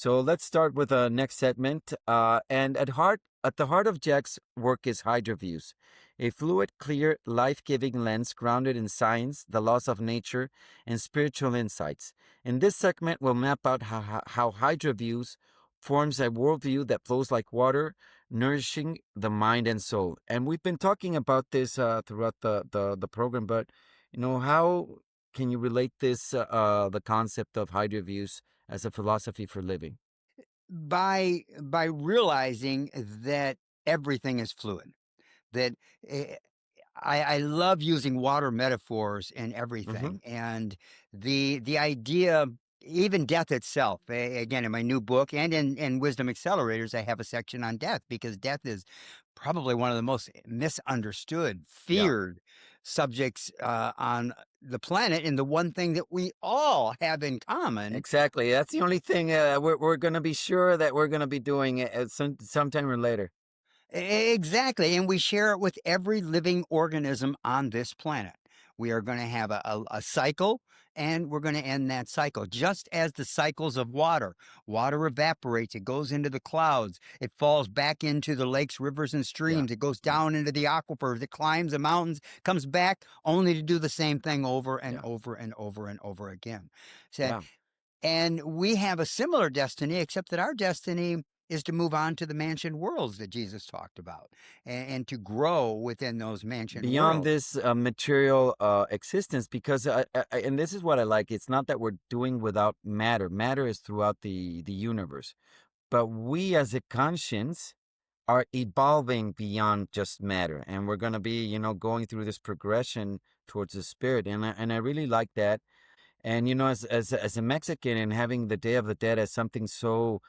So let's start with the next segment. And at the heart of Jack's work is Hydroviews, a fluid, clear, life-giving lens grounded in science, the laws of nature, and spiritual insights. In this segment, we'll map out how Hydroviews forms a worldview that flows like water, nourishing the mind and soul. And we've been talking about this throughout the program, but how can you relate this the concept of Hydroviews as a philosophy for living? By realizing that everything is fluid, that eh, I love using water metaphors in Mm-hmm. everything, and the idea, even death itself. Again, in my new book and in Wisdom Accelerators, I have a section on death because death is probably one of the most misunderstood, Yeah. feared subjects on the planet, and the one thing that we all have in common. Exactly. That's the only thing we're going to be sure that we're going to be doing it at sometime or later. Exactly. And we share it with every living organism on this planet. We are going to have a cycle and we're going to end that cycle, just as the cycles of water. Water evaporates, it goes into the clouds, it falls back into the lakes, rivers, and Yeah. streams, it goes Yeah. down into the aquifers, it climbs the mountains, comes back only to do the same thing over and Yeah. over and over and over again. So, Yeah. and we have a similar destiny, except that our destiny is to move on to the mansion worlds that Jesus talked about and to grow within those mansion Beyond worlds. this material existence, because and this is what I like. It's not that we're doing without matter. Matter is throughout the universe, but we as a conscience are evolving beyond just matter, and we're going to be going through this progression towards the spirit, and I really like that. And as a Mexican, and having the Day of the Dead as something so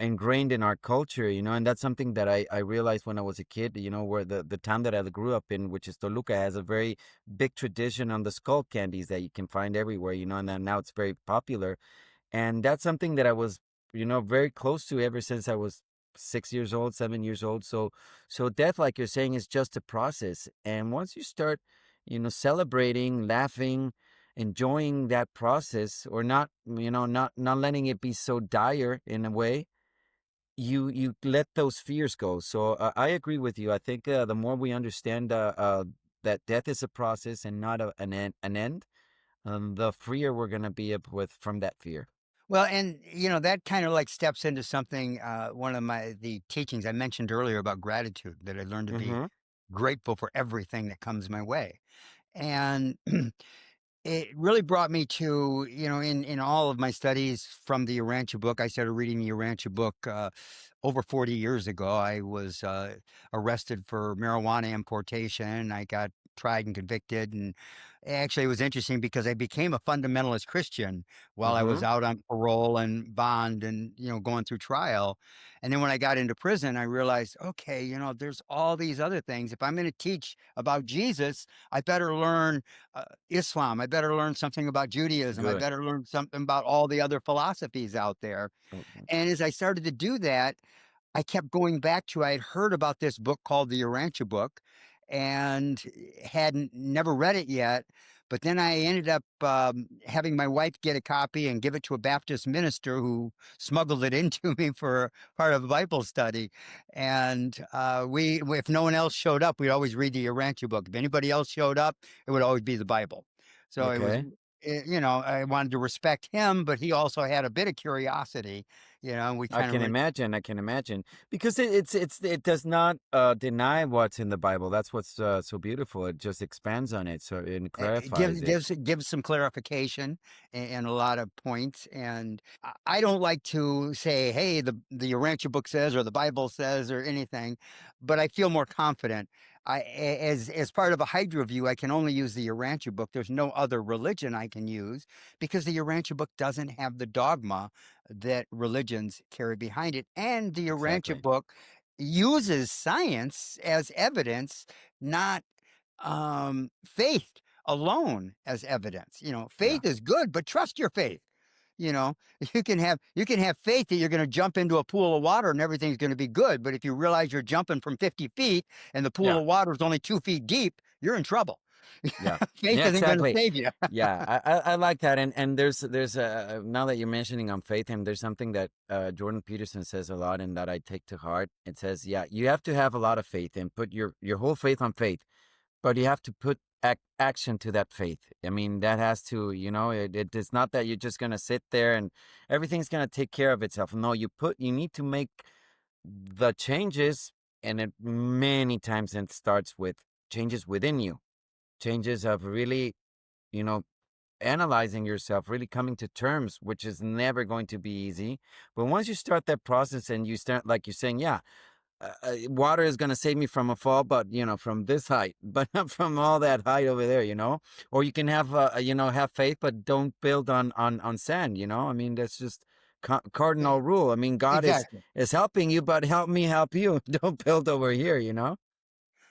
ingrained in our culture, and that's something that I realized when I was a kid, where the town that I grew up in, which is Toluca, has a very big tradition on the skull candies that you can find everywhere, and then now it's very popular. And that's something that I was, very close to ever since I was 6 years old, 7 years old. So death, like you're saying, is just a process. And once you start, celebrating, laughing, enjoying that process, or not, not letting it be so dire in a way, you let those fears go. So I agree with you. I think the more we understand that death is a process and not an end, the freer we're gonna be up with from that fear. Well, and that kind of like steps into something. One of the teachings I mentioned earlier about gratitude, that I learned to be Mm-hmm. grateful for everything that comes my way, and it really brought me to, in all of my studies from the Urantia book. I started reading the Urantia book over 40 years ago. I was arrested for marijuana importation. I got tried and convicted. And actually, it was interesting because I became a fundamentalist Christian while I was Mm-hmm. out on parole and bond and, going through trial. And then when I got into prison, I realized, okay, there's all these other things. If I'm going to teach about Jesus, I better learn Islam. I better learn something about Judaism. I Good. better learn something about all the other philosophies out there. Okay. And as I started to do that, I kept going back to, I had heard about this book called the Urantia Book and hadn't never read it yet. But then I ended up having my wife get a copy and give it to a Baptist minister who smuggled it into me for part of a Bible study. And if no one else showed up, we'd always read the Urantia Book. If anybody else showed up, it would always be the Bible. So it was, Okay. I wanted to respect him, but he also had a bit of curiosity, we I kind of can went. imagine. I can imagine because it does not deny what's in the Bible. That's what's so beautiful. It just expands on it, so it It clarifies it. gives some clarification and a lot of points. And I don't like to say, "Hey, the Urantia book says," or the Bible says, or anything, but I feel more confident. As part of a Hydroview, I can only use the Urantia book. There's no other religion I can use because the Urantia book doesn't have the dogma that religions carry behind it, and the Urantia Exactly. book uses science as evidence, not faith alone as evidence. Yeah. Faith is good, but trust your faith. You know, you can have faith that you're going to jump into a pool of water and everything's going to be good. But if you realize you're jumping from 50 feet and the pool Yeah. of water is only 2 feet deep, you're in trouble. Yeah. Faith Yeah, isn't going to exactly. save you. Yeah, I like that, and there's now that you're mentioning on faith, and there's something that Jordan Peterson says a lot, and that I take to heart. It says, yeah, you have to have a lot of faith and put your whole faith on faith, but you have to put action to that faith. I mean, that has to, it's not that you're just gonna sit there and everything's gonna take care of itself. No, you need to make the changes, and it many times it starts with changes within you, changes of really, you know, analyzing yourself, really coming to terms, which is never going to be easy. But once you start that process and you start, like you're saying, yeah, water is going to save me from a fall, but from this height, but not from all that height over there, or you can have, have faith, but don't build on sand, I mean, that's just E- cardinal rule. I mean, God is, Exactly. is helping you, but help me help you. Don't build over here.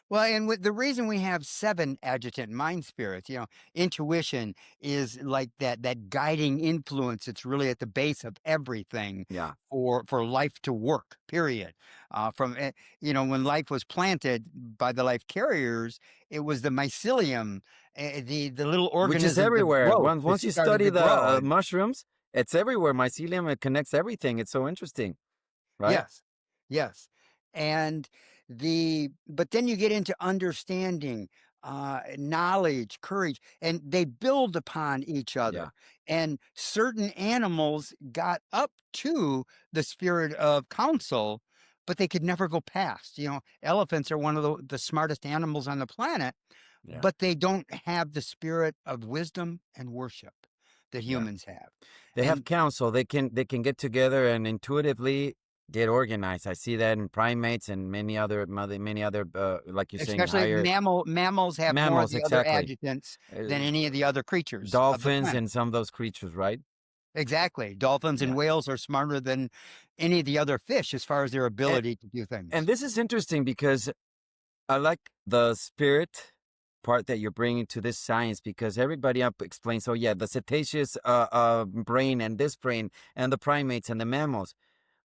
Well, and with the reason we have seven adjutant mind spirits, intuition is like that guiding influence. It's really at the base of everything Yeah. for life to work. Period. When life was planted by the life carriers, it was the mycelium, the little Which is organisms of everywhere. growth Once that once you started study to the grow. mushrooms, it's everywhere. Mycelium, it connects everything. It's so interesting, right? Yes. Yes. And but then you get into understanding, knowledge, courage, and they build upon each Yeah, other. And certain animals got up to the spirit of counsel, but they could never go past. Elephants are one of the smartest animals on the planet, yeah, but they don't have the spirit of wisdom and worship that yeah. humans have. They have And counsel. They can get together and intuitively get organized. I see that in primates and many other, like you're saying, especially higher mammals have more of mammals. the other Exactly. adjutants Uh, than any of the other creatures of the Dolphins planet. and some of those creatures, right? Exactly. Dolphins and Yeah. whales are smarter than any of the other fish as far as their And, ability to do and things. this is interesting because I like the spirit part that you're bringing to this science, because everybody up explains, oh yeah, the cetaceous brain and this brain and the primates and the mammals,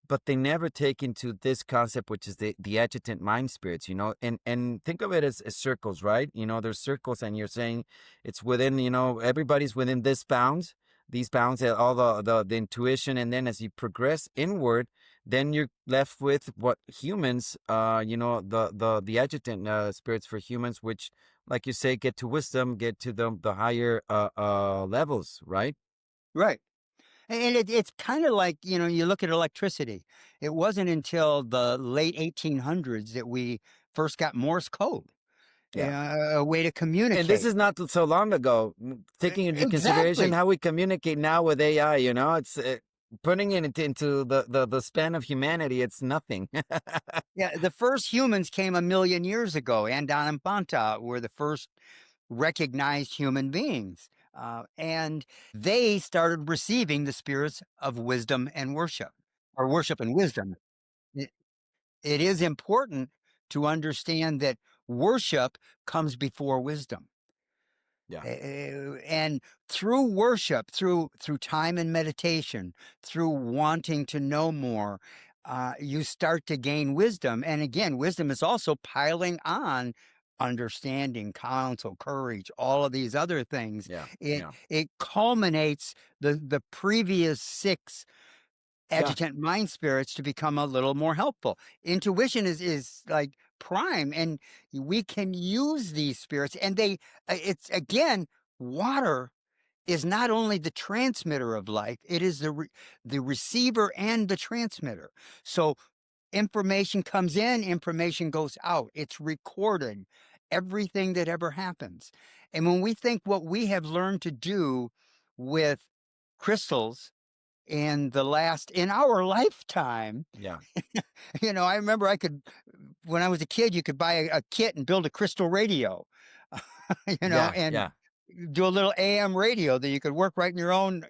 but they never take into this concept, which is the adjutant mind spirits, and think of it as circles, right? There's circles, and you're saying it's within, everybody's within this bounds, these bounds, all the intuition, and then as you progress inward, then you're left with what humans, the adjutant spirits for humans, which, like you say, get to wisdom, get to the higher levels, right? Right. And it's kind of like, you look at electricity. It wasn't until the late 1800s that we first got Morse code, Yeah. a way to And this communicate. is not so long ago. Taking into consideration Exactly. how we communicate now with AI, it's putting it into the span of humanity. It's nothing. Yeah, the first humans came a million years ago. Andon and Banta were the first recognized human beings. And they started receiving the spirits of wisdom and worship, or worship and wisdom. It, it is important to understand that worship comes before wisdom. Yeah, And through worship, through time and meditation, through wanting to know more, you start to gain wisdom. And again, wisdom is also piling on understanding, counsel, courage, all of these other things. yeah, it yeah, it culminates the previous six yeah, adjutant mind spirits to become a little more helpful. Intuition is like prime, and we can use these spirits. And it's again, water is not only the transmitter of life; it is the receiver and the transmitter. So information comes in, information goes out. It's recorded. Everything that ever happens. And when we think what we have learned to do with crystals in our lifetime, yeah, I remember when I was a kid, you could buy a kit and build a crystal radio, yeah, and yeah, do a little AM radio that you could work right in your own,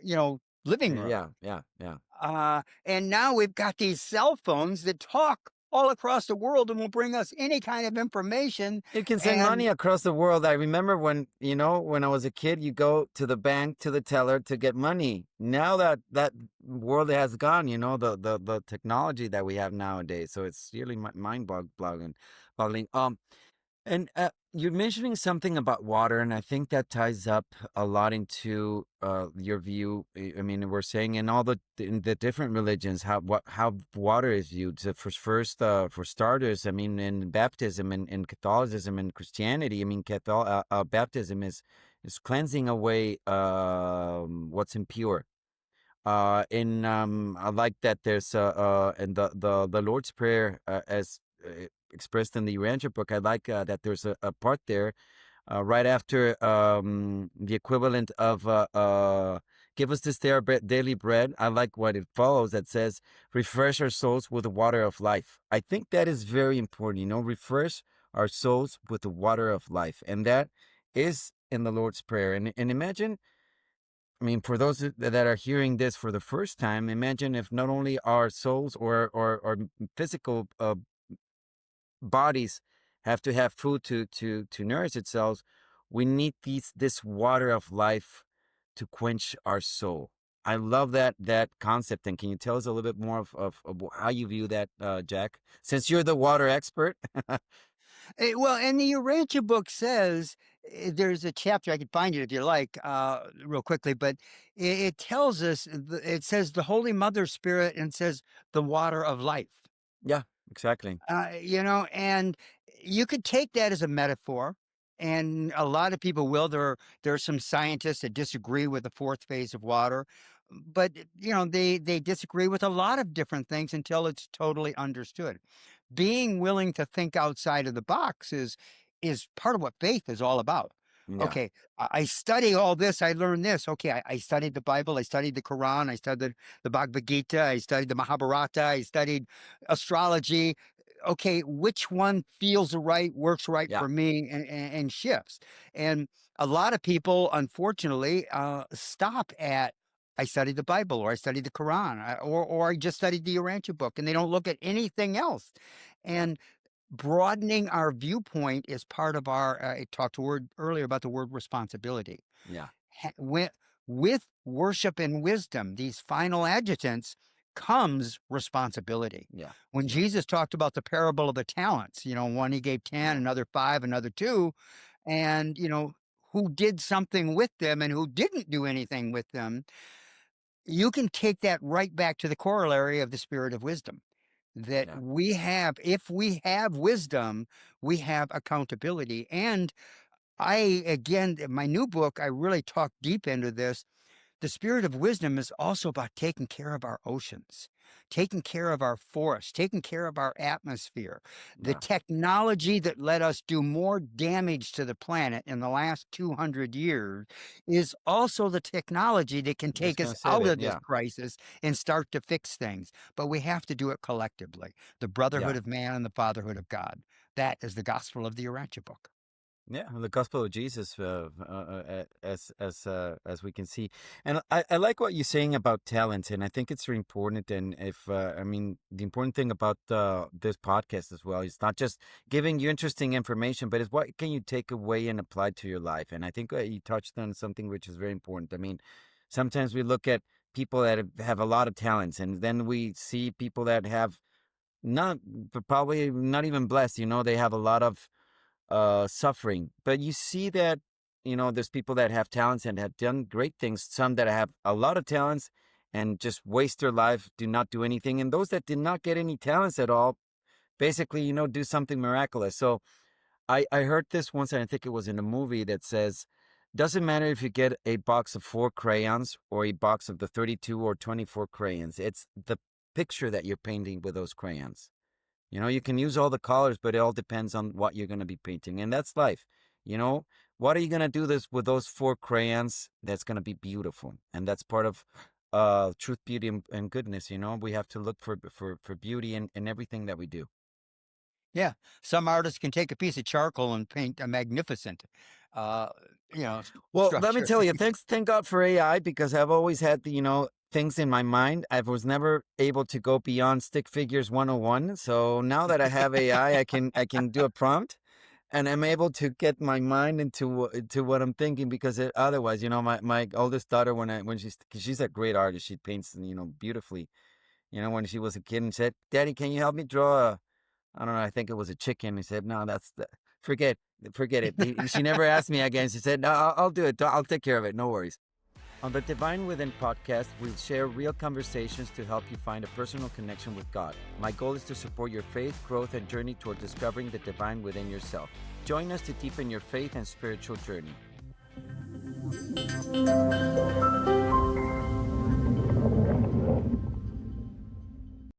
living room. yeah, yeah, yeah. And now we've got these cell phones that talk all across the world and will bring us any kind of information. You can send money And across the world. I remember when I was a kid, you go to the bank, to the teller to get money. Now that world has gone, the technology that we have nowadays. So it's really mind boggling. And You're mentioning something about water, and I think that ties up a lot into your view. I mean, we're saying in all in the different religions how water is viewed. So for starters, I mean, in baptism and in Catholicism and Christianity, I mean, baptism is cleansing away what's impure. In I like that there's in the Lord's Prayer as expressed in the Urantia book. I like that there's a part there right after the equivalent of give us this day our daily bread. I like what it follows that says refresh our souls with the water of life. I think that is very important. You know, refresh our souls with the water of life, and that is in the Lord's Prayer. And imagine, I mean, for those that are hearing this for the first time, imagine if not only our souls or physical bodies have to have food to nourish itself, we need this water of life to quench our soul. I love that concept. And can you tell us a little bit more of how you view that, Jack? Since you're the water expert. Well, and the Urantia book says there's a chapter I could find it if you like, real quickly, but it tells us it says the Holy Mother Spirit and says the water of life. Yeah, exactly. And you could take that as a metaphor, and a lot of people will. There are some scientists that disagree with the fourth phase of water, but they disagree with a lot of different things until it's totally understood. Being willing to think outside of the box is part of what faith is all about. Yeah, Okay, I study all this, I learned this. Okay, I studied the Bible, I studied the Quran, I studied the Bhagavad Gita, I studied the Mahabharata, I studied astrology. Okay, which one feels right, works right yeah, for me, and shifts. And a lot of people, unfortunately, stop at I studied the Bible, or I studied the Quran, or I just studied the Urantia book, and they don't look at anything else. yeah, And broadening our viewpoint is part of our. I talked to word earlier about the word responsibility. yeah, With worship and wisdom, these final adjutants, comes responsibility. yeah, When yeah, Jesus talked about the parable of the talents, one he gave 10, yeah, another 5, another 2, and who did something with them and who didn't do anything with them, you can take that right back to the corollary of the spirit of wisdom, that yeah, we have. If we have wisdom, we have accountability. And again, in my new book, I really talk deep into this. The spirit of wisdom is also about taking care of our oceans, taking care of our forests, taking care of our atmosphere. The yeah. technology that let us do more damage to the planet in the last 200 years is also the technology that can Just take us gonna say out that. of this Yeah, crisis and start to fix things. But we have to do it collectively. The yeah. brotherhood of man and the fatherhood of God. That is the gospel of the Urantia book. Yeah, the gospel of Jesus, as we can see, and I like what you're saying about talent, and I think it's very important. And if I mean, the important thing about this podcast as well is not just giving you interesting information, but it's what can you take away and apply to your life. And I think you touched on something which is very important. I mean, sometimes we look at people that have a lot of talents, and then we see people that have not probably not even blessed. You know, they have a lot of suffering. But you see that, you know, there's people that have talents and have done great things, some that have a lot of talents and just waste their life, do not do anything. And those that did not get any talents at all, basically, you know, do something miraculous. So I heard this once, and I think it was in a movie that says, doesn't matter if you get a box of 4 crayons or a box of the 32 or 24 crayons. It's the picture that you're painting with those crayons. You know, you can use all the colors, but it all depends on what you're going to be painting. And that's life. You know, what are you going to do this with those 4 crayons? That's going to be beautiful. And that's part of truth, beauty, and goodness. You know, we have to look for beauty in everything that we do. Yeah, some artists can take a piece of charcoal and paint a magnificent, uh, Well, let me structure. tell you, thank God for AI, because I've always had the, you know, things in my mind. I was never able to go beyond stick figures 101. So now that I have AI, I can do a prompt, and I'm able to get my mind into what I'm thinking, because otherwise, you know, my oldest daughter, when she's a great artist, she paints, you know, beautifully. You know, when she was a kid and said, "Daddy, can you help me draw a, I don't know, I think it was a chicken." He said, "No, Forget forget it. She never asked me again. She said, "No, I'll do it. I'll take care of it. No worries." On the Divine Within podcast, we'll share real conversations to help you find a personal connection with God. My goal is to support your faith, growth, and journey toward discovering the divine within yourself. Join us to deepen your faith and spiritual journey.